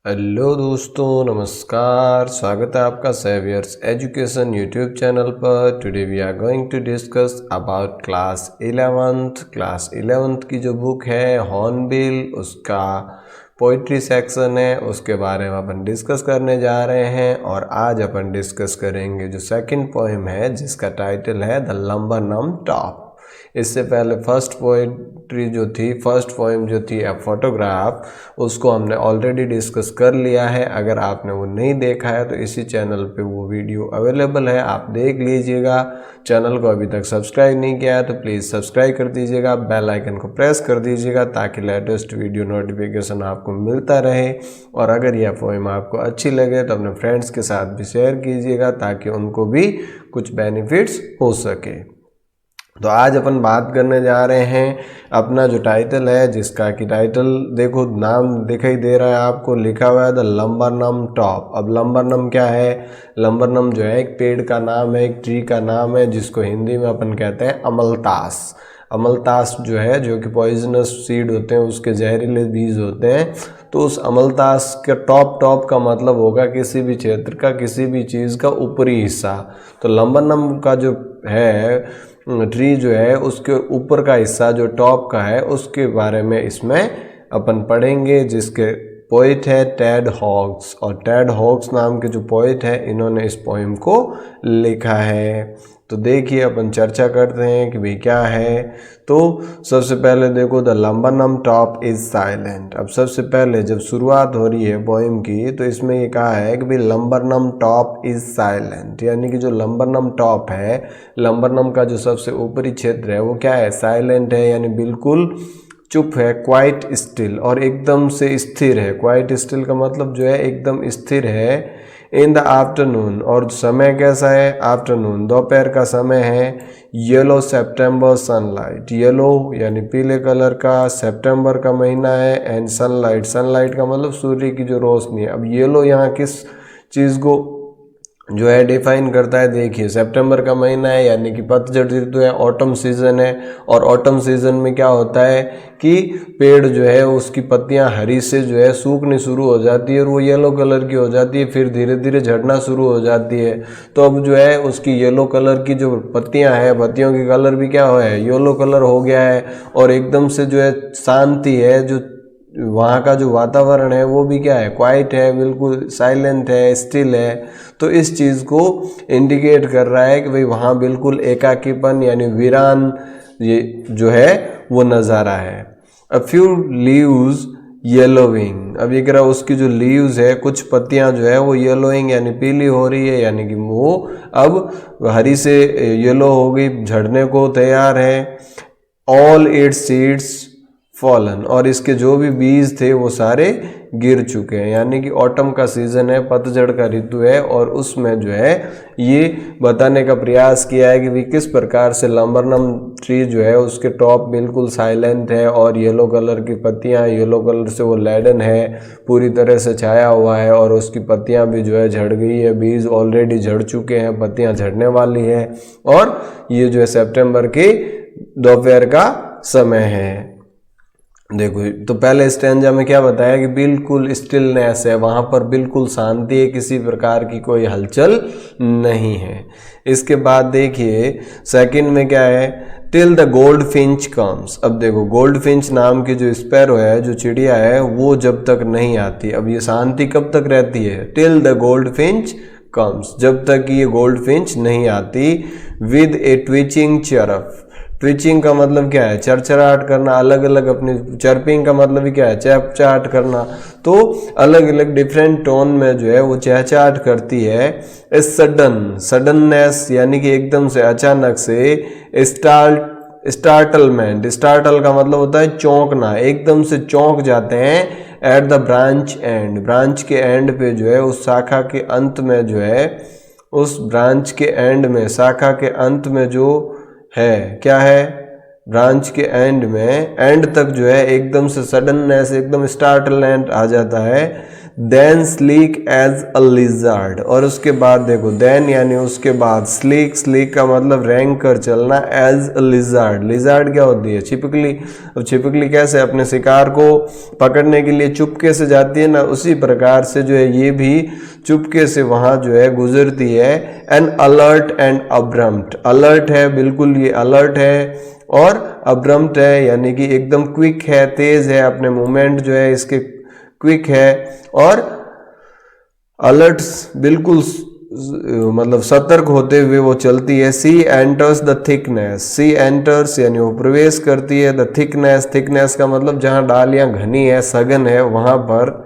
Hello दोस्तों, नमस्कार। स्वागत है आपका सेवियर्स एजुकेशन यूट्यूब चैनल पर। Today we are going to discuss about class 11th की जो बुक है हॉर्नबिल, उसका पोइट्री सेक्शन है, उसके बारे में अपन डिस्कस करने जा रहे हैं। और आज अपन डिस्कस करेंगे जो सेकंड पोएम है जिसका टाइटल है द लंबर नम टॉप। इससे पहले फर्स्ट पोएम जो थी अ फोटोग्राफ, उसको हमने ऑलरेडी डिस्कस कर लिया है। अगर आपने वो नहीं देखा है तो इसी चैनल पे वो वीडियो अवेलेबल है, आप देख लीजिएगा। चैनल को अभी तक सब्सक्राइब नहीं किया है तो प्लीज़ सब्सक्राइब कर दीजिएगा, बेल आइकन को प्रेस कर दीजिएगा ताकि लेटेस्ट वीडियो नोटिफिकेशन आपको मिलता रहे। और अगर यह पोएम आपको अच्छी लगे तो अपने फ्रेंड्स के साथ भी शेयर कीजिएगा ताकि उनको भी कुछ बेनिफिट्स हो सके। तो आज अपन बात करने जा रहे हैं अपना जो टाइटल है, जिसका कि टाइटल देखो, नाम दिखाई दे रहा है आपको, लिखा हुआ है द लंबरनम टॉप। अब लंबरनम क्या है? लंबरनम जो है एक पेड़ का नाम है, एक ट्री का नाम है, जिसको हिंदी में अपन कहते हैं अमलतास। अमलतास जो है, जो कि पॉइजनस सीड होते हैं, उसके जहरीले बीज होते हैं। तो उस अमलतास के टॉप का मतलब होगा किसी भी क्षेत्र का, किसी भी चीज़ का ऊपरी हिस्सा। तो लंबरनम का जो है ट्री जो है, उसके ऊपर का हिस्सा जो टॉप का है, उसके बारे में इसमें अपन पढ़ेंगे, जिसके पोइट है टेड हॉग्स। और टेड हॉग्स नाम के जो पोइट है, इन्होंने इस पोएम को लिखा है। तो देखिए अपन चर्चा करते हैं कि भाई क्या है। तो सबसे पहले देखो, द लंबरनम टॉप इज साइलेंट। अब सबसे पहले जब शुरुआत हो रही है पोएम की, तो इसमें ये कहा है कि भाई लंबरनम टॉप इज साइलेंट, यानी कि जो लंबरनम टॉप है, लंबरनम का जो सबसे ऊपरी क्षेत्र है, वो क्या है? साइलेंट है, यानी बिल्कुल चुप है, क्वाइट स्टिल, और एकदम से स्थिर है। क्वाइट स्टिल का मतलब जो है एकदम स्थिर है। इन द आफ्टरनून, और समय कैसा है? आफ्टरनून, दोपहर का समय है। येलो सितंबर सनलाइट, येलो यानी पीले कलर का, सितंबर का महीना है, एंड सनलाइट, सनलाइट का मतलब सूर्य की जो रोशनी है। अब येलो यहाँ किस चीज़ को जो है डिफाइन करता है? देखिए, सितंबर का महीना है यानी कि पतझड़ ऋतु है, ऑटम सीजन है। और ऑटम सीजन में क्या होता है कि पेड़ जो है उसकी पत्तियां हरी से जो है सूखनी शुरू हो जाती है और वो येलो कलर की हो जाती है, फिर धीरे धीरे झड़ना शुरू हो जाती है। तो अब जो है उसकी येलो कलर की जो पत्तियां हैं, पत्तियों की कलर भी क्या है? येलो कलर हो गया है। और एकदम से जो है शांति है, जो वहाँ का जो वातावरण है वो भी क्या है? क्वाइट है, बिल्कुल साइलेंट है, स्टिल है। तो इस चीज़ को इंडिकेट कर रहा है कि भाई वहाँ बिल्कुल एकाकीपन यानी वीरान ये जो है वो नज़ारा है। अ फ्यू लीव्स येलोइंग, अब ये कह रहा है उसकी जो लीव्स है, कुछ पत्तियां जो है वो येलोइंग यानी पीली हो रही है, यानी कि वो अब हरी से येलो हो गई, झड़ने को तैयार है। ऑल इट्स सीड्स फॉलन, और इसके जो भी बीज थे वो सारे गिर चुके हैं, यानी कि ऑटम का सीजन है, पतझड़ का ऋतु है। और उसमें जो है ये बताने का प्रयास किया है कि भी किस प्रकार से लंबरनम ट्री जो है उसके टॉप बिल्कुल साइलेंट है और येलो कलर की पत्तियां, येलो कलर से वो लैडन है, पूरी तरह से छाया हुआ है। और उसकी पत्तियां भी जो है झड़ गई है, बीज ऑलरेडी झड़ चुके हैं, पत्तियां झड़ने वाली है। और ये जो है सितंबर के दोपहर का समय है। देखो, तो पहले स्टैंजा में क्या बताया कि बिल्कुल स्टिलनेस है, वहां पर बिल्कुल शांति है, किसी प्रकार की कोई हलचल नहीं है। इसके बाद देखिए सेकंड में क्या है? Till the gold Finch comes. अब देखो, गोल्ड फिंच नाम की जो स्पैरो है, जो चिड़िया है, वो जब तक नहीं आती। अब ये शांति कब तक रहती है? Till the gold Finch comes, जब तक ये गोल्ड फिंच नहीं आती। विद ए ट्विचिंग चरफ, ट्विचिंग का मतलब क्या है? चरचराहट करना, अलग अलग अपनी। चर्पिंग का मतलब ही क्या है? चहचहाट करना। तो अलग अलग डिफरेंट टोन में जो है वो चहचहाट करती है। सडननेस यानी कि एकदम से, अचानक से। स्टार्टलमेंट, स्टार्टल का मतलब होता है चौंकना, एकदम से चौंक जाते हैं। At the branch and, branch के एंड पे जो है, उस शाखा के अंत में जो है, उस ब्रांच के एंड में, शाखा के अंत में जो है, क्या है? ब्रांच के एंड में, एंड तक जो है एकदम से सडननेस, एकदम स्टार्टलमेंट आ जाता है। Then sleek as a lizard, और उसके बाद देखो देन यानी उसके बाद, स्लीक, स्लीक का मतलब रैंक कर चलना, एज अ लिजर्ड, लिजर्ड क्या होती है? छिपकली। अब छिपकली कैसे अपने शिकार को पकड़ने के लिए चुपके से जाती है ना, उसी प्रकार से जो है ये भी चुपके से वहां जो है गुजरती है। एन अलर्ट एंड अब्रम्प्ट, अलर्ट है बिल्कुल, ये अलर्ट है, और अब्रम्प्ट है यानी कि एकदम क्विक है, तेज है, अपने मूवमेंट जो है इसके क्विक है, और अलर्ट बिल्कुल मतलब सतर्क होते हुए वो चलती है। She enters the thickness, she enters यानी वो प्रवेश करती है, द थिकनेस, थिकनेस का मतलब जहां डालियां घनी है, सघन है वहां पर।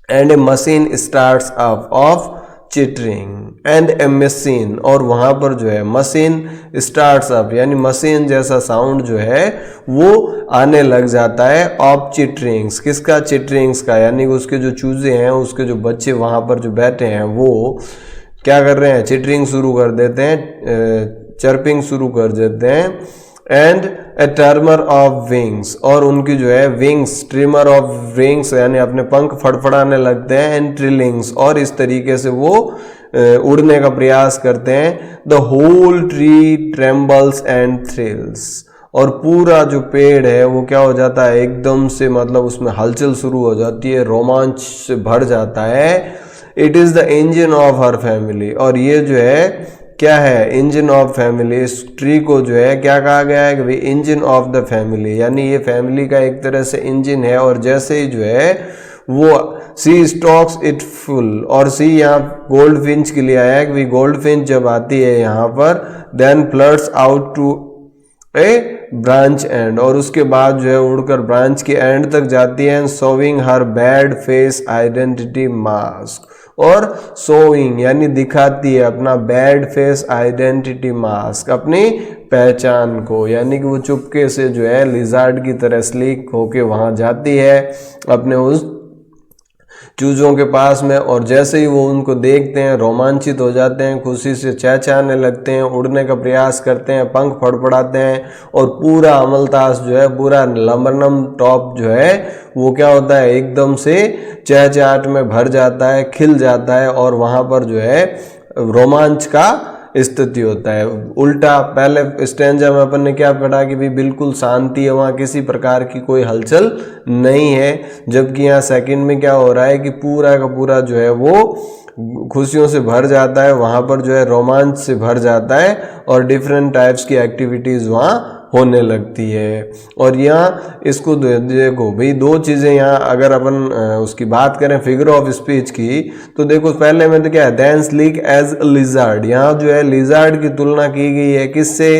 And A machine starts up of chittering, and A machine, और वहां पर जो है मशीन स्टार्ट्स अप यानी मशीन जैसा साउंड जो है वो आने लग जाता है। ऑफ चिटरिंग्स, किसका? चिटरिंग्स का, यानी उसके जो चूजे हैं, उसके जो बच्चे वहां पर जो बैठे हैं वो क्या कर रहे हैं? चिटरिंग शुरू कर देते हैं, चर्पिंग शुरू कर देते हैं। एंड ए टर्मर ऑफ विंग्स, और उनकी जो है विंग्स, ट्रिमर ऑफ विंग्स यानी अपने पंख फड़फड़ाने लगते हैं। एंड ट्रिलिंग्स, और इस तरीके से वो उड़ने का प्रयास करते हैं। The whole tree trembles and thrills, और पूरा जो पेड़ है वो क्या हो जाता है? एकदम से मतलब उसमें हलचल शुरू हो जाती है, रोमांच से भर जाता है। It is the engine of her family, और ये जो है क्या है? Engine of family. इस ट्री को जो है क्या कहा गया है कि भाई इंजन ऑफ द फैमिली, यानी ये फैमिली का एक तरह से इंजन है। और जैसे ही जो है वो सी स्टॉक्स इट फुल, और सी यहाँ गोल्ड फिंच के लिए आया है कि भाई गोल्ड फिंच जब आती है यहाँ पर, then flirts out to a branch end, और उसके बाद जो है उड़कर ब्रांच के एंड तक जाती है। शोविंग हर बैड फेस आइडेंटिटी मास्क, और शोइंग यानी दिखाती है अपना बैड फेस आइडेंटिटी मास्क, अपनी पहचान को, यानी कि वो चुपके से जो है लिजार्ड की तरह स्लीक होके वहां जाती है अपने उस चूजों के पास में। और जैसे ही वो उनको देखते हैं रोमांचित हो जाते हैं, खुशी से चहचहाने लगते हैं, उड़ने का प्रयास करते हैं, पंख फड़फड़ाते हैं, और पूरा अमलतास जो है, पूरा लंबरनम टॉप जो है वो क्या होता है? एकदम से चहचहाट में भर जाता है, खिल जाता है, और वहां पर जो है रोमांच का स्थिति होता है। उल्टा पहले स्टैंजा में अपन ने क्या पढ़ा कि भाई बिल्कुल शांति है, वहाँ किसी प्रकार की कोई हलचल नहीं है, जबकि यहाँ सेकंड में क्या हो रहा है कि पूरा का पूरा जो है वो खुशियों से भर जाता है, वहाँ पर जो है रोमांच से भर जाता है, और डिफरेंट टाइप्स की एक्टिविटीज़ वहाँ होने लगती है। और यहाँ इसको देखो भाई, दो चीज़ें यहाँ अगर अपन उसकी बात करें फिगर ऑफ स्पीच की, तो देखो पहले में तो क्या है? देन स्लीक एज लिजार्ड, यहाँ जो है लिजार्ड की तुलना की गई है किससे?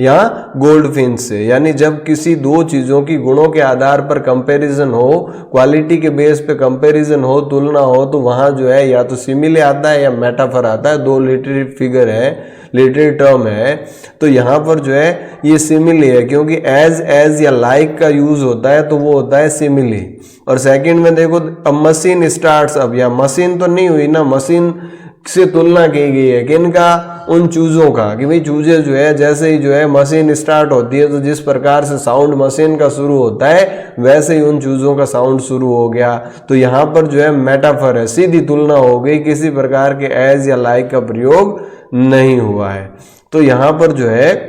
यहाँ गोल्ड फिंच से। यानी जब किसी दो चीज़ों की गुणों के आधार पर कंपैरिजन हो, क्वालिटी के बेस पे कंपैरिजन हो, तुलना हो, तो वहाँ जो है या तो सिमिले आता है या मेटाफर आता है, दो लिटरेरी फिगर है, लिटरेरी टर्म है। तो यहाँ पर जो है ये सिमिली है, क्योंकि एज या लाइक का यूज होता है तो वो होता है सिमिली। और सेकंड में देखो अब मशीन स्टार्ट्स अप, या मशीन तो नहीं हुई ना, मशीन से तुलना की गई है किनका? उन चूजों का, कि भाई चूजे जो है जैसे ही जो है मशीन स्टार्ट होती है तो जिस प्रकार से साउंड मशीन का शुरू होता है वैसे ही उन चूजों का साउंड शुरू हो गया। तो यहाँ पर जो है मेटाफर है, सीधी तुलना हो गई, किसी प्रकार के एज या लाइक का प्रयोग नहीं हुआ है। तो यहाँ पर जो है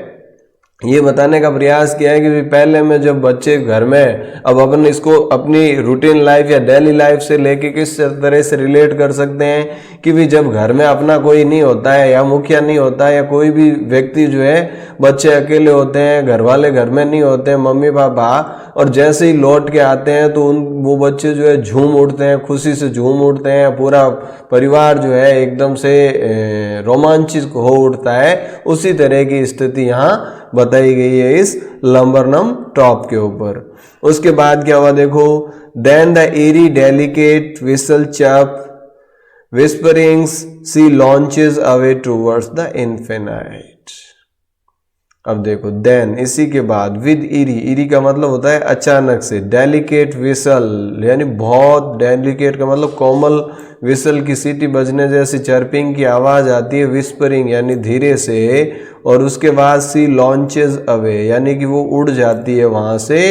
ये बताने का प्रयास किया है कि पहले में जब बच्चे घर में, अब अपन इसको अपनी रूटीन लाइफ या डेली लाइफ से लेके किस तरह से रिलेट कर सकते हैं कि भी जब घर में अपना कोई नहीं होता है या मुखिया नहीं होता है या कोई भी व्यक्ति जो है, बच्चे अकेले होते हैं, घर वाले घर में नहीं होते हैं, मम्मी पापा, और जैसे ही लौट के आते हैं तो वो बच्चे जो है झूम उठते हैं, खुशी से झूम उठते हैं, पूरा परिवार जो है एकदम से रोमांचित हो उठता है। उसी तरह की स्थिति यहाँ बताई गई है इस लंबरनम टॉप के ऊपर। उसके बाद क्या हुआ देखो, then the airy delicate whistle chirrup whisperings she launches away towards the infinite. अब देखो देन इसी के बाद विद इरी, इरी का मतलब होता है अचानक से, डेलिकेट विसल यानी बहुत, डेलिकेट का मतलब कोमल, विसल की सीटी बजने जैसी चर्पिंग की आवाज आती है, विस्परिंग यानी धीरे से, और उसके बाद सी लॉन्चेस अवे यानी कि वो उड़ जाती है वहां से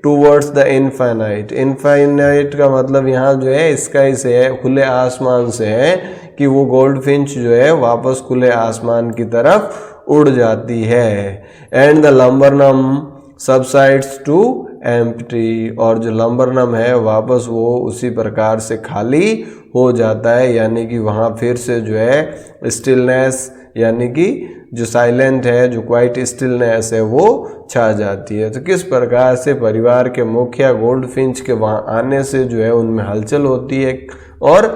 टूवर्ड्स द इनफाइनाइट। इनफाइनाइट का मतलब यहाँ जो है स्काई से है, खुले आसमान से है कि वो गोल्डफिंच जो है वापस खुले आसमान की तरफ उड़ जाती है। And the laburnum subsides to empty, और जो लंबरनम है वापस वो उसी प्रकार से खाली हो जाता है, यानी कि वहाँ फिर से जो है स्टिलनेस, यानी कि जो साइलेंट है, जो क्वाइट स्टिलनेस है वो छा जाती है। तो किस प्रकार से परिवार के मुखिया गोल्डफिंच के वहाँ आने से जो है उनमें हलचल होती है, और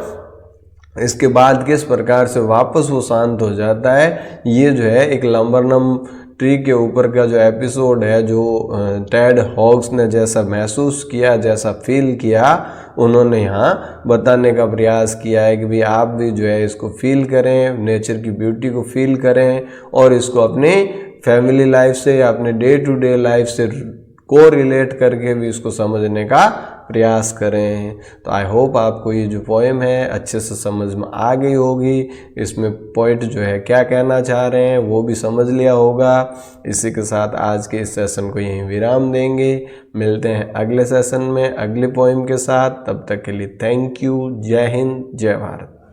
इसके बाद किस प्रकार से वापस वो शांत हो जाता है, ये जो है एक लंबरनम ट्री के ऊपर का जो एपिसोड है, जो टेड हॉग्स ने जैसा महसूस किया, जैसा फील किया, उन्होंने यहाँ बताने का प्रयास किया है कि भाई आप भी जो है इसको फील करें, नेचर की ब्यूटी को फील करें, और इसको अपने फैमिली लाइफ से या अपने डे टू डे लाइफ से को रिलेट करके भी इसको समझने का प्रयास करें। तो आई होप आपको ये जो पोएम है अच्छे से समझ में आ गई होगी, इसमें पोइट जो है क्या कहना चाह रहे हैं वो भी समझ लिया होगा। इसी के साथ आज के इस सेशन को यहीं विराम देंगे, मिलते हैं अगले सेशन में अगले पोएम के साथ। तब तक के लिए थैंक यू। जय हिंद, जय भारत।